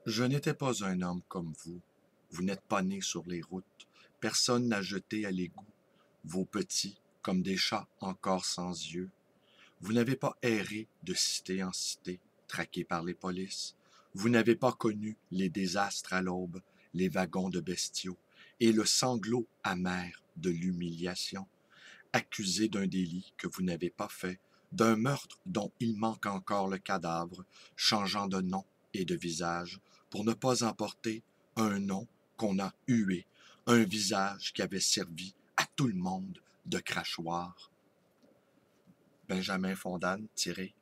Je n'étais pas un homme comme vous. Vous n'êtes pas né sur les routes. Personne n'a jeté à l'égout vos petits comme des chats encore sans yeux. Vous n'avez pas erré de cité en cité, traqué par les polices. Vous n'avez pas connu les désastres à l'aube, les wagons de bestiaux et le sanglot amer de l'humiliation. Accusé d'un délit que vous n'avez pas fait, d'un meurtre dont il manque encore le cadavre, changeant de nom et de visage, pour ne pas emporter un nom qu'on a hué, un visage qui avait servi à tout le monde de crachoir. Benjamin Fondane, tiré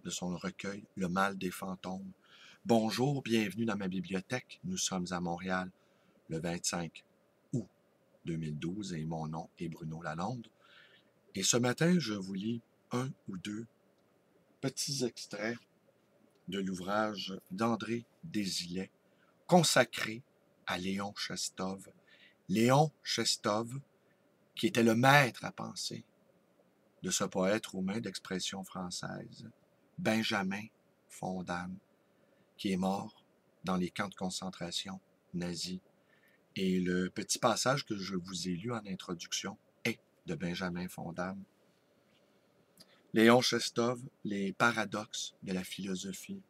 de son recueil Le mal des fantômes. Bonjour, bienvenue dans ma bibliothèque. Nous sommes à Montréal le 25 août 2012 et mon nom est Bruno Lalonde. Et ce matin, je vous lis un ou deux petits extraits de l'ouvrage d'André Désilets consacré à Léon Chestov. Léon Chestov, qui était le maître à penser de ce poète roumain d'expression française, Benjamin Fondane, qui est mort dans les camps de concentration nazis. Et le petit passage que je vous ai lu en introduction est de Benjamin Fondane. Léon Chestov, les paradoxes de la philosophie.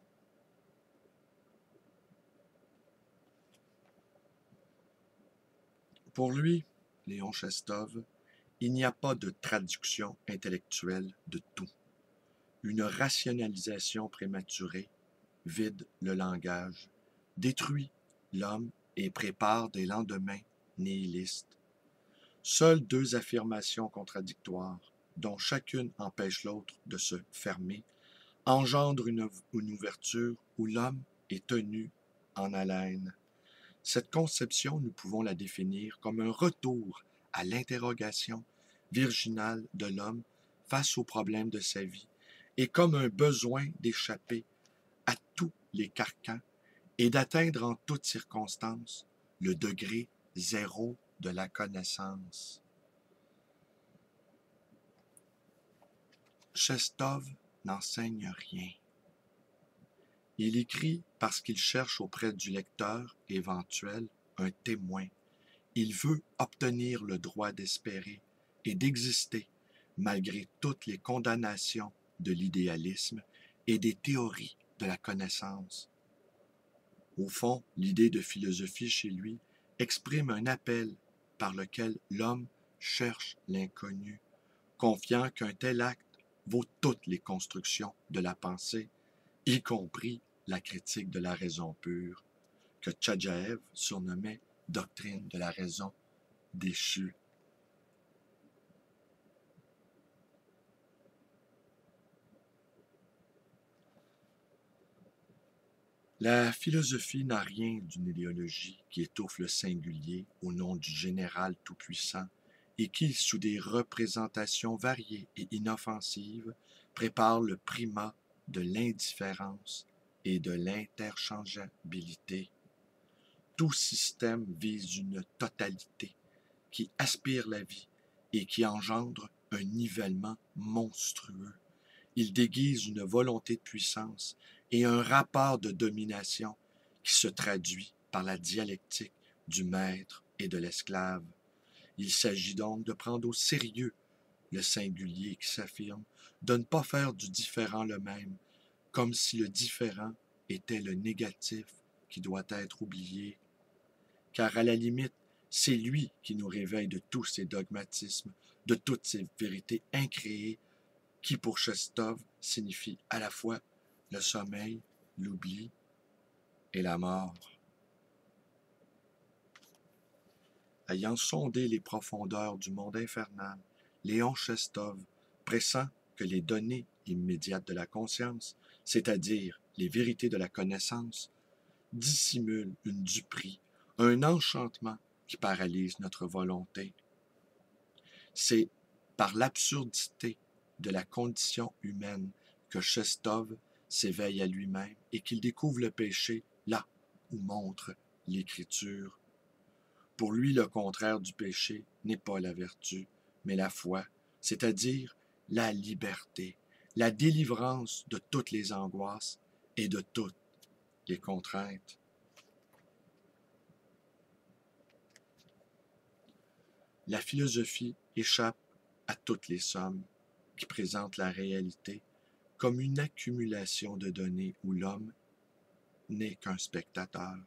Pour lui, Léon Chestov, il n'y a pas de traduction intellectuelle de tout. Une rationalisation prématurée vide le langage, détruit l'homme et prépare des lendemains nihilistes. Seules deux affirmations contradictoires, dont chacune empêche l'autre de se fermer, engendrent une ouverture où l'homme est tenu en haleine. Cette conception, nous pouvons la définir comme un retour à l'interrogation virginale de l'homme face aux problèmes de sa vie et comme un besoin d'échapper à tous les carcans et d'atteindre en toutes circonstances le degré zéro de la connaissance. Chestov n'enseigne rien. Il écrit parce qu'il cherche auprès du lecteur éventuel un témoin. Il veut obtenir le droit d'espérer et d'exister malgré toutes les condamnations de l'idéalisme et des théories de la connaissance. Au fond, l'idée de philosophie chez lui exprime un appel par lequel l'homme cherche l'inconnu, confiant qu'un tel acte vaut toutes les constructions de la pensée, y compris la critique de la raison pure, que Tchadjaev surnommait doctrine de la raison déchue. La philosophie n'a rien d'une idéologie qui étouffe le singulier au nom du général tout-puissant et qui, sous des représentations variées et inoffensives, prépare le primat de l'indifférence et de l'interchangeabilité. Tout système vise une totalité qui aspire la vie et qui engendre un nivellement monstrueux. Il déguise une volonté de puissance et un rapport de domination qui se traduit par la dialectique du maître et de l'esclave. Il s'agit donc de prendre au sérieux le singulier qui s'affirme, de ne pas faire du différent le même, comme si le différent était le négatif qui doit être oublié. Car à la limite, c'est lui qui nous réveille de tous ces dogmatismes, de toutes ces vérités incréées, qui pour Chestov signifie à la fois le sommeil, l'oubli et la mort. Ayant sondé les profondeurs du monde infernal, Léon Chestov pressent que les données immédiates de la conscience, c'est-à-dire les vérités de la connaissance, dissimulent une duperie, un enchantement qui paralyse notre volonté. C'est par l'absurdité de la condition humaine que Chestov s'éveille à lui-même et qu'il découvre le péché là où montre l'Écriture. Pour lui, le contraire du péché n'est pas la vertu, mais la foi, c'est-à-dire la liberté, la délivrance de toutes les angoisses et de toutes les contraintes. La philosophie échappe à toutes les sommes qui présentent la réalité comme une accumulation de données où l'homme n'est qu'un spectateur.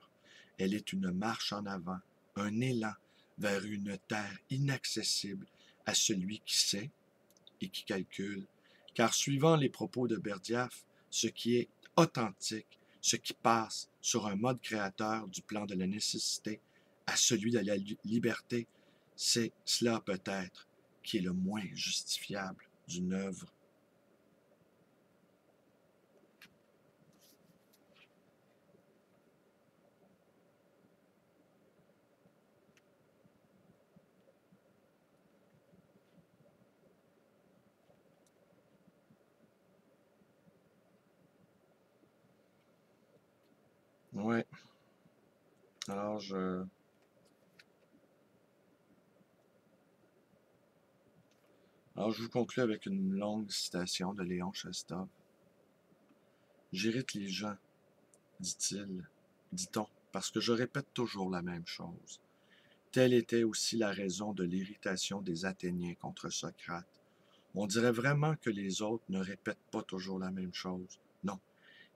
Elle est une marche en avant, un élan vers une terre inaccessible à celui qui sait et qui calcule. Car suivant les propos de Berdyaev, ce qui est authentique, ce qui passe sur un mode créateur du plan de la nécessité à celui de la liberté, c'est cela peut-être qui est le moins justifiable d'une œuvre. Ouais. Alors je vous conclue avec une longue citation de Léon Chestov. J'irrite les gens, dit-on, parce que je répète toujours la même chose. Telle était aussi la raison de l'irritation des Athéniens contre Socrate. On dirait vraiment que les autres ne répètent pas toujours la même chose. Non.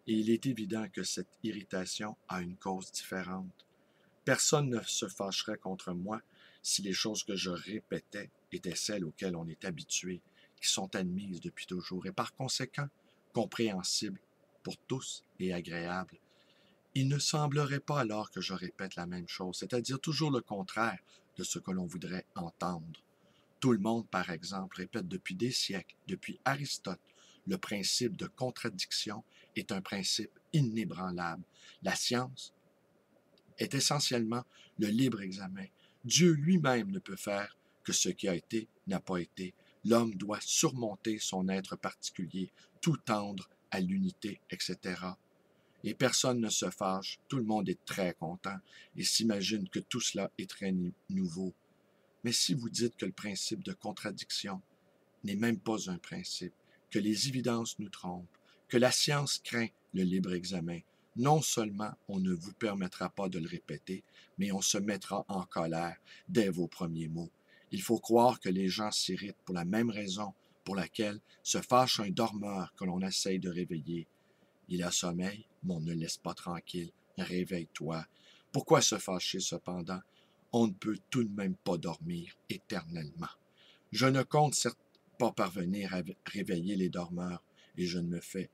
Et il est évident que cette irritation a une cause différente. Personne ne se fâcherait contre moi si les choses que je répétais étaient celles auxquelles on est habitué, qui sont admises depuis toujours, et par conséquent compréhensibles pour tous et agréables. Il ne semblerait pas alors que je répète la même chose, c'est-à-dire toujours le contraire de ce que l'on voudrait entendre. Tout le monde, par exemple, répète depuis des siècles, depuis Aristote, le principe de contradiction est un principe inébranlable. La science est essentiellement le libre examen. Dieu lui-même ne peut faire que ce qui a été n'a pas été. L'homme doit surmonter son être particulier, tout tendre à l'unité, etc. Et personne ne se fâche, tout le monde est très content et s'imagine que tout cela est très nouveau. Mais si vous dites que le principe de contradiction n'est même pas un principe, que les évidences nous trompent, que la science craint le libre examen, non seulement on ne vous permettra pas de le répéter, mais on se mettra en colère dès vos premiers mots. Il faut croire que les gens s'irritent pour la même raison pour laquelle se fâche un dormeur que l'on essaye de réveiller. Il a sommeil, mais on ne le laisse pas tranquille. Réveille-toi. Pourquoi se fâcher cependant? On ne peut tout de même pas dormir éternellement. Je ne compte certes pas parvenir à réveiller les dormeurs, et je ne me fais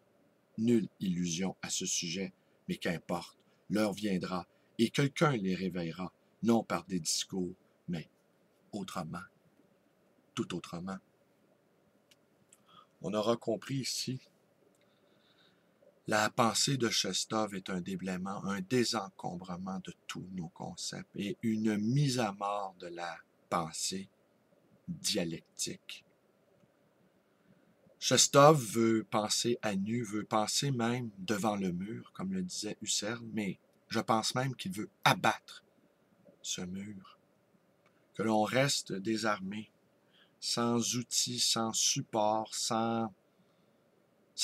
nulle illusion à ce sujet, mais qu'importe, l'heure viendra, et quelqu'un les réveillera, non par des discours, mais autrement, tout autrement. On aura compris ici, la pensée de Chestov est un déblaiement, un désencombrement de tous nos concepts et une mise à mort de la pensée dialectique. Chestov veut penser à nu, veut penser même devant le mur, comme le disait Husserl, mais je pense même qu'il veut abattre ce mur, que l'on reste désarmé, sans outils, sans support, sans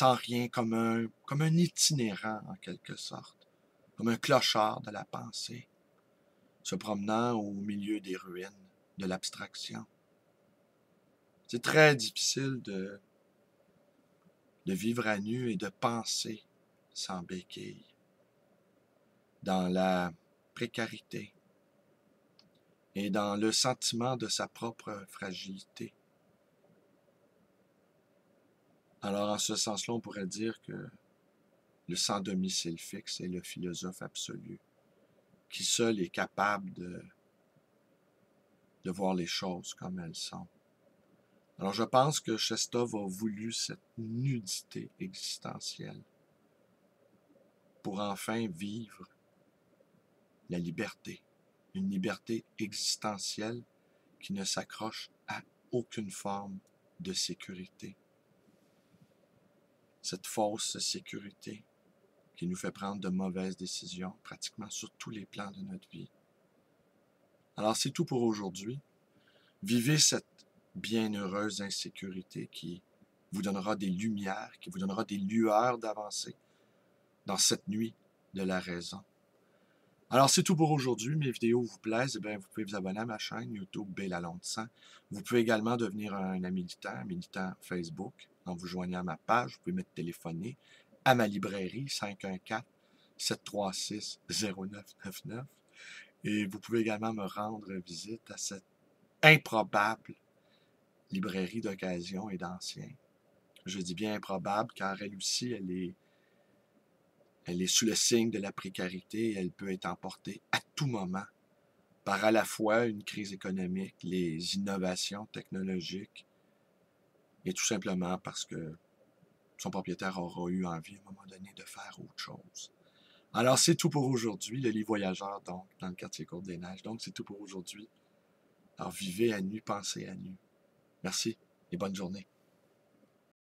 rien, comme un itinérant en quelque sorte, comme un clochard de la pensée, se promenant au milieu des ruines de l'abstraction. C'est très difficile de vivre à nu et de penser sans béquille, dans la précarité et dans le sentiment de sa propre fragilité. Alors, en ce sens-là, on pourrait dire que le sans domicile fixe est le philosophe absolu, qui seul est capable de voir les choses comme elles sont. Alors, je pense que Chestov a voulu cette nudité existentielle pour enfin vivre la liberté, une liberté existentielle qui ne s'accroche à aucune forme de sécurité. Cette fausse sécurité qui nous fait prendre de mauvaises décisions pratiquement sur tous les plans de notre vie. Alors c'est tout pour aujourd'hui. Vivez cette bienheureuse insécurité qui vous donnera des lumières, qui vous donnera des lueurs d'avancer dans cette nuit de la raison. Alors, c'est tout pour aujourd'hui. Mes vidéos vous plaisent, eh bien, vous pouvez vous abonner à ma chaîne YouTube B. Lalonde 100. Vous pouvez également devenir un militant Facebook, en vous joignant à ma page. Vous pouvez me téléphoner à ma librairie 514-736-0999. Et vous pouvez également me rendre visite à cette improbable librairie d'occasion et d'anciens. Je dis bien improbable car elle aussi, elle est sous le signe de la précarité et elle peut être emportée à tout moment par à la fois une crise économique, les innovations technologiques et tout simplement parce que son propriétaire aura eu envie à un moment donné de faire autre chose. Alors, c'est tout pour aujourd'hui. Le lit voyageur, donc, dans le quartier Côte-des-Neiges. Donc, c'est tout pour aujourd'hui. Alors, vivez à nu, pensez à nu. Merci et bonne journée.